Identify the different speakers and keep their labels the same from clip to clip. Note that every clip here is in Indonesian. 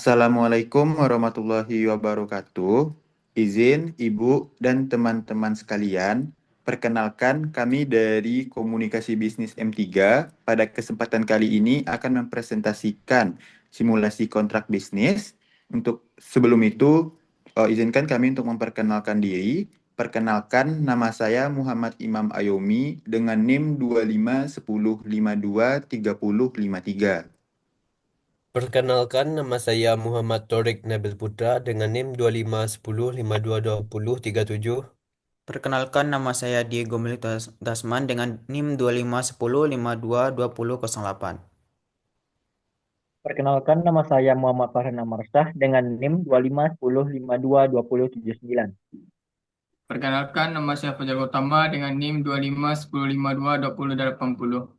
Speaker 1: Assalamualaikum warahmatullahi wabarakatuh. Izin Ibu dan teman-teman sekalian, perkenalkan kami dari Komunikasi Bisnis M3. Pada kesempatan kali ini akan mempresentasikan simulasi kontrak bisnis. Untuk sebelum itu, izinkan kami untuk memperkenalkan diri. Perkenalkan, nama saya Muhammad Imam Ayomi dengan NIM 2510523053.
Speaker 2: Perkenalkan, nama saya Muhammad Torik Nabil Putra dengan NIM 2510522037.
Speaker 3: Perkenalkan, nama saya Diego Melito Dasman dengan NIM 2510522008.
Speaker 4: Perkenalkan, nama saya Muhammad Farhan Amarsah dengan NIM 2510522079.
Speaker 5: Perkenalkan, nama saya Fajar Utama dengan NIM 2510522080.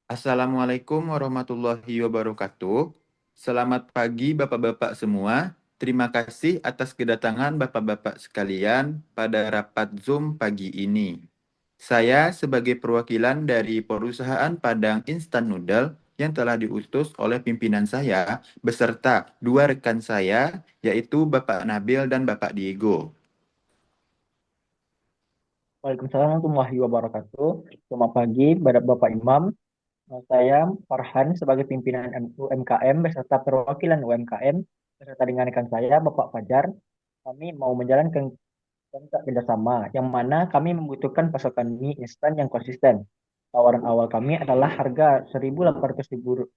Speaker 1: Assalamualaikum warahmatullahi wabarakatuh. Selamat pagi Bapak-Bapak semua. Terima kasih atas kedatangan Bapak-Bapak sekalian pada rapat Zoom pagi ini. Saya sebagai perwakilan dari perusahaan Padang Instant Noodle yang telah diutus oleh pimpinan saya beserta dua rekan saya, yaitu Bapak Nabil dan Bapak Diego.
Speaker 4: Waalaikumsalam warahmatullahi wabarakatuh. Selamat pagi, Bapak Imam. Saya Farhan sebagai pimpinan UMKM beserta perwakilan UMKM beserta dengan rekan saya, Bapak Fajar. Kami mau menjalankan kontrak kerjasama yang mana kami membutuhkan pasokan mie instan yang konsisten. Tawaran awal kami adalah harga Rp1.850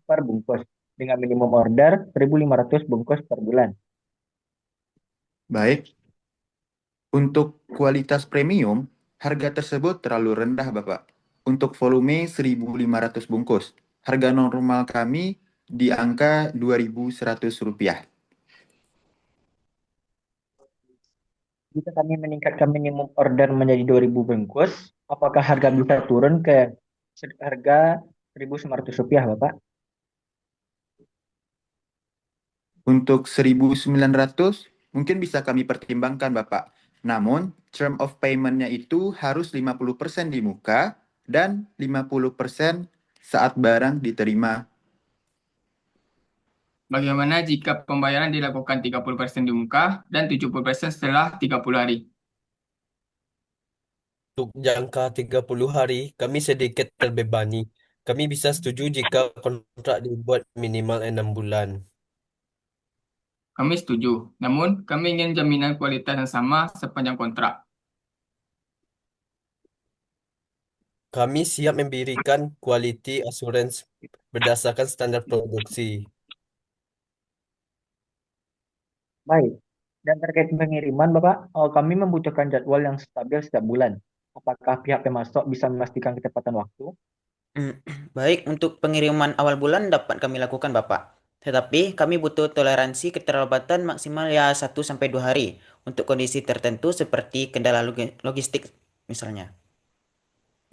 Speaker 4: per bungkus dengan minimum order 1.500 bungkus per bulan.
Speaker 1: Baik, untuk kualitas premium, harga tersebut terlalu rendah, Bapak. Untuk volume 1.500 bungkus, harga normal kami di angka Rp2.100.
Speaker 4: Jika kami meningkatkan minimum order menjadi 2.000 bungkus, apakah harga bisa turun ke harga Rp1.900, Bapak?
Speaker 1: Untuk 1.900 mungkin bisa kami pertimbangkan, Bapak. Namun, term of payment-nya itu harus 50% di muka dan 50% saat barang diterima.
Speaker 5: Bagaimana jika pembayaran dilakukan 30% di muka dan 70% setelah 30 hari?
Speaker 2: Untuk jangka 30 hari, kami sedikit terbebani. Kami bisa setuju jika kontrak dibuat minimal 6 bulan.
Speaker 5: Kami setuju, namun kami ingin jaminan kualitas yang sama sepanjang kontrak.
Speaker 2: Kami siap memberikan quality assurance berdasarkan standar produksi.
Speaker 4: Baik. Dan terkait pengiriman, Bapak, kami membutuhkan jadwal yang stabil setiap bulan. Apakah pihak pemasok bisa memastikan ketepatan waktu?
Speaker 3: Hmm, Baik, untuk pengiriman awal bulan dapat kami lakukan, Bapak. Tetapi kami butuh toleransi keterlambatan maksimal ya 1 sampai 2 hari untuk kondisi tertentu seperti kendala logistik misalnya.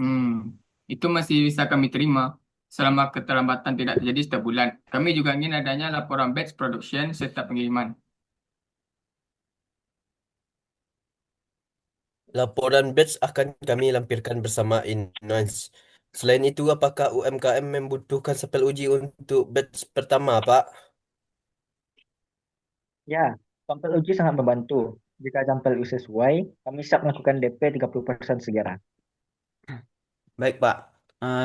Speaker 5: Hmm, itu masih bisa kami terima selama keterlambatan tidak terjadi setiap bulan. Kami juga ingin adanya laporan batch production setiap pengiriman.
Speaker 2: Laporan batch akan kami lampirkan bersama Invoice. Selain itu, apakah UMKM membutuhkan sampel uji untuk batch pertama, Pak?
Speaker 4: Ya, sampel uji sangat membantu. Jika sampel uji sesuai, kami siap melakukan DP 30% segera.
Speaker 3: Baik, Pak.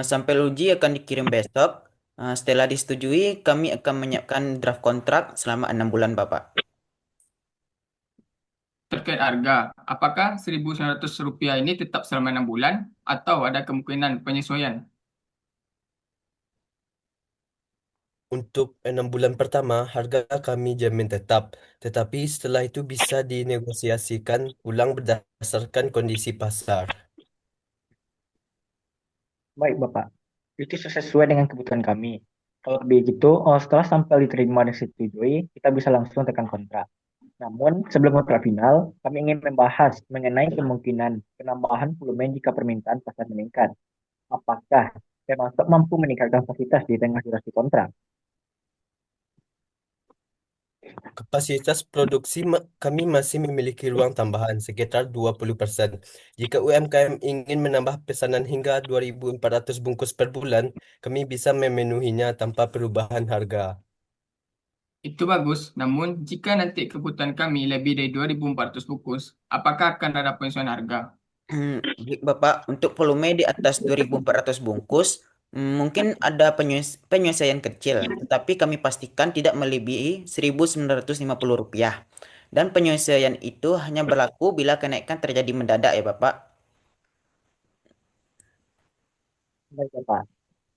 Speaker 3: Sampel uji akan dikirim besok. Setelah disetujui, kami akan menyiapkan draft kontrak selama 6 bulan, Bapak.
Speaker 5: Terkait harga, apakah Rp1.900 ini tetap selama 6 bulan atau ada kemungkinan penyesuaian?
Speaker 2: Untuk 6 bulan pertama, harga kami jamin tetap, tetapi setelah itu bisa dinegosiasikan ulang berdasarkan kondisi pasar.
Speaker 4: Baik, Bapak. Itu sesuai dengan kebutuhan kami. Kalau begitu, setelah sampel diterima dan disetujui, kita bisa langsung tekan kontrak. Namun, sebelum kontrak final, kami ingin membahas mengenai kemungkinan penambahan volume jika permintaan pasar meningkat. Apakah pemasok mampu meningkatkan kapasitas di tengah durasi kontrak?
Speaker 2: Kapasitas produksi kami masih memiliki ruang tambahan sekitar 20%. Jika UMKM ingin menambah pesanan hingga 2.400 bungkus per bulan, kami bisa memenuhinya tanpa perubahan harga.
Speaker 5: Itu bagus, namun jika nanti kebutuhan kami lebih dari 2.400 bungkus, apakah akan ada penyesuaian harga?
Speaker 3: Baik, Bapak, untuk volume di atas 2.400 bungkus, mungkin ada penyesuaian kecil, tetapi kami pastikan tidak melebihi Rp1.950. Dan penyesuaian itu hanya berlaku bila kenaikan terjadi mendadak ya, Bapak.
Speaker 4: Baik, Bapak.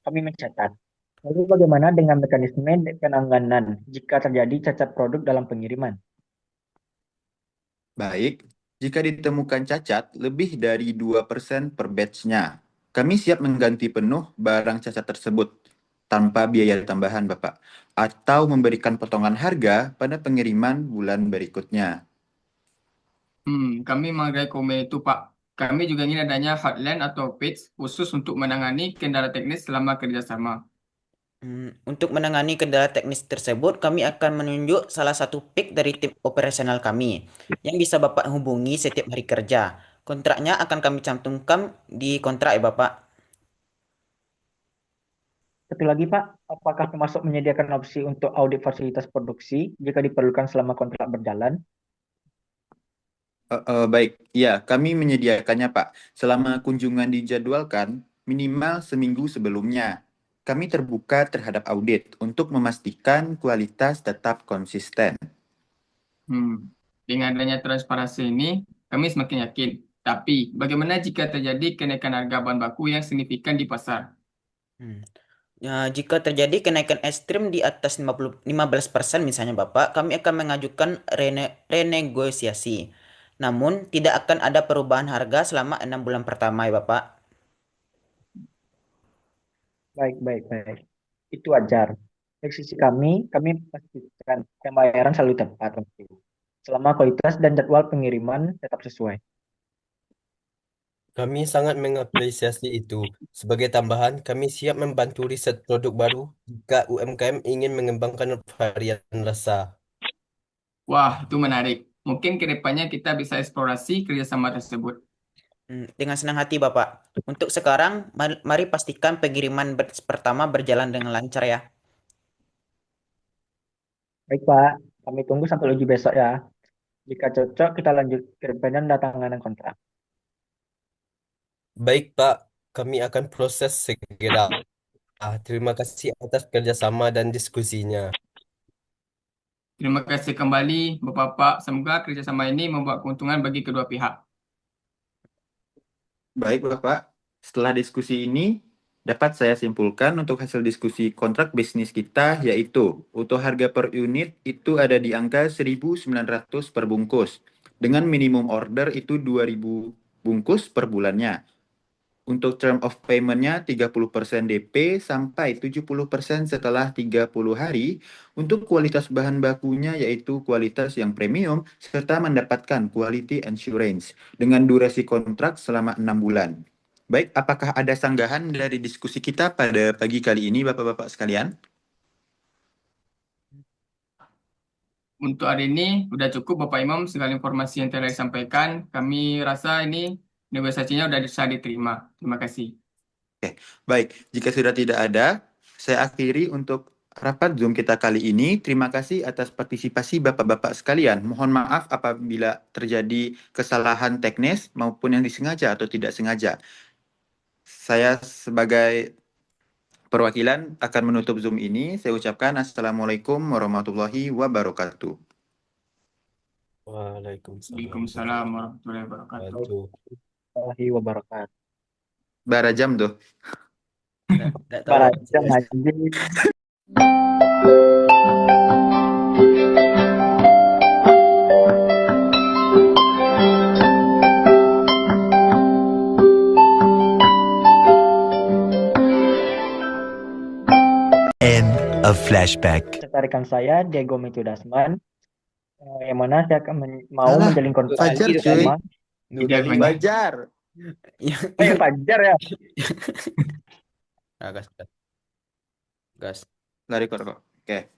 Speaker 4: Kami mencatat. Lalu bagaimana dengan mekanisme penanganan jika terjadi cacat produk dalam pengiriman?
Speaker 1: Baik, jika ditemukan cacat lebih dari 2% per batch-nya, kami siap mengganti penuh barang cacat tersebut tanpa biaya tambahan, Bapak, atau memberikan potongan harga pada pengiriman bulan berikutnya.
Speaker 5: Kami menghargai komen itu, Pak. Kami juga ingin adanya hotline atau page khusus untuk menangani kendala teknis selama kerjasama.
Speaker 3: Untuk menangani kendala teknis tersebut, kami akan menunjuk salah satu pick dari tim operasional kami yang bisa Bapak hubungi setiap hari kerja. Kontraknya akan kami cantumkan di kontrak ya, Bapak.
Speaker 4: Satu lagi, Pak, apakah termasuk menyediakan opsi untuk audit fasilitas produksi jika diperlukan selama kontrak berjalan?
Speaker 1: Baik, ya, kami menyediakannya, Pak. Selama kunjungan dijadwalkan, minimal seminggu sebelumnya. Kami terbuka terhadap audit untuk memastikan kualitas tetap konsisten.
Speaker 5: Hmm, Dengan adanya transparansi ini, kami semakin yakin. Tapi, bagaimana jika terjadi kenaikan harga bahan baku yang signifikan di pasar?
Speaker 3: Hmm. Ya, jika terjadi kenaikan ekstrim di atas 15% misalnya Bapak, kami akan mengajukan renegosiasi. Namun, tidak akan ada perubahan harga selama 6 bulan pertama ya Bapak.
Speaker 4: Baik, baik, baik. Itu wajar. Dari sisi kami pastikan pembayaran selalu tepat waktu. Selama kualitas dan jadwal pengiriman tetap sesuai.
Speaker 2: Kami sangat mengapresiasi itu. Sebagai tambahan, kami siap membantu riset produk baru jika UMKM ingin mengembangkan varian rasa.
Speaker 5: Wah, itu menarik. Mungkin ke depannya kita bisa eksplorasi kerjasama tersebut.
Speaker 3: Dengan senang hati Bapak. Untuk sekarang, mari pastikan pengiriman pertama berjalan dengan lancar ya.
Speaker 4: Baik, Pak. Kami tunggu sampai uji besok ya. Jika cocok, kita lanjut ke penandatanganan kontrak.
Speaker 2: Baik, Pak, kami akan proses segera. Terima kasih atas kerjasama dan diskusinya.
Speaker 5: Terima kasih kembali, Bapak-Bapak. Semoga kerjasama ini membuat keuntungan bagi kedua pihak.
Speaker 1: Baik, Bapak. Setelah diskusi ini, dapat saya simpulkan untuk hasil diskusi kontrak bisnis kita, yaitu untuk harga per unit itu ada di angka 1.900 per bungkus, dengan minimum order itu 2.000 bungkus per bulannya. Untuk term of payment-nya 30% DP sampai 70% setelah 30 hari. Untuk kualitas bahan bakunya yaitu kualitas yang premium serta mendapatkan quality assurance dengan durasi kontrak selama 6 bulan. Baik, apakah ada sanggahan dari diskusi kita pada pagi kali ini, Bapak-Bapak sekalian?
Speaker 5: Untuk hari ini, sudah cukup Bapak Imam segala informasi yang telah disampaikan. Kami rasa ini negosiasinya sudah bisa diterima. Terima kasih.
Speaker 1: Baik, jika sudah tidak ada, saya akhiri untuk rapat Zoom kita kali ini. Terima kasih atas partisipasi Bapak-Bapak sekalian. Mohon maaf apabila terjadi kesalahan teknis maupun yang disengaja atau tidak sengaja. Saya sebagai perwakilan akan menutup Zoom ini. Saya ucapkan Assalamualaikum warahmatullahi wabarakatuh.
Speaker 2: Waalaikumsalam
Speaker 5: Waalaikumsalam warahmatullahi wabarakatuh.
Speaker 2: wabarakatuh.
Speaker 4: Warahmatullahi wabarakatuh.
Speaker 1: Barajam tuh.
Speaker 3: Nggak tahu.
Speaker 4: Barajam anjing.
Speaker 6: End of flashback.
Speaker 4: Tarikan saya Diego Mitu Dasman, yang mana saya akan mau
Speaker 1: Alah,
Speaker 4: menjalin kontrak
Speaker 1: Fajar, cuy.
Speaker 4: sama
Speaker 5: Tidak banyak.
Speaker 1: Fajar.
Speaker 4: Fajar ya.
Speaker 3: Nah, gas.
Speaker 1: Lari kok. Oke.